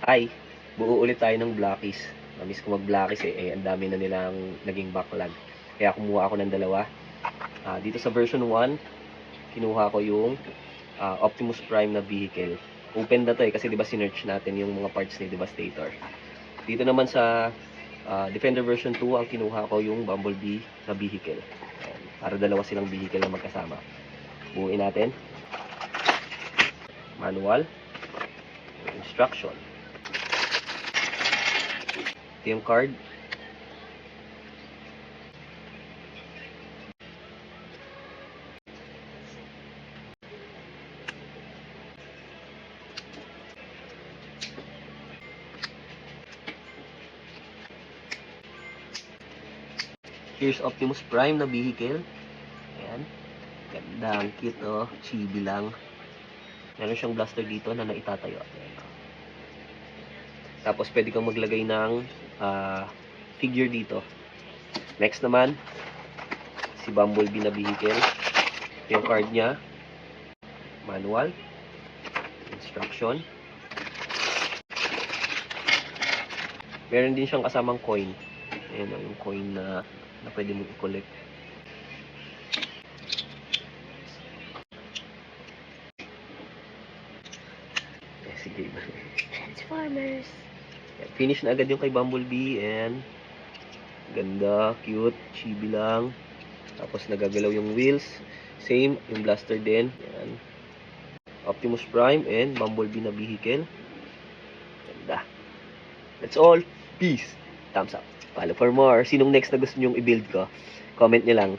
Hi, buo ulit tayo ng Blackies. Namiss ko mag-Blackies ang dami na nilang naging backlog. Kaya kumuha ako ng dalawa. Dito sa version 1, kinuha ko yung Optimus Prime na vehicle. Open na to kasi diba sinerch natin yung mga parts ni Devastator. Dito naman sa Defender version 2, ang kinuha ko yung Bumblebee na vehicle. Ayan, para dalawa silang vehicle na magkasama. Buuin natin. Manual. Instruction. Ito yung card. Here's Optimus Prime na vehicle. Ayan. Ganda, ang cute oh. Chibi lang. Meron siyang blaster dito na naitatayo. Ayan. Tapos pwede kang maglagay ng figure dito. Next naman, si Bumblebee na vehicle. Ito yung card niya. Manual. Instruction. Meron din siyang kasamang coin. Ayan yung coin na pwede mong i-collect. Sige. Transformers. Finish na agad yung kay Bumblebee and ganda, cute, chibi lang. Tapos nagagalaw yung wheels. Same, yung blaster din. Ayan. Optimus Prime and Bumblebee na vehicle. Ganda. That's all. Peace. Thumbs up. Follow for more. Sinong next na gusto nyong i-build ko? Comment nyo lang.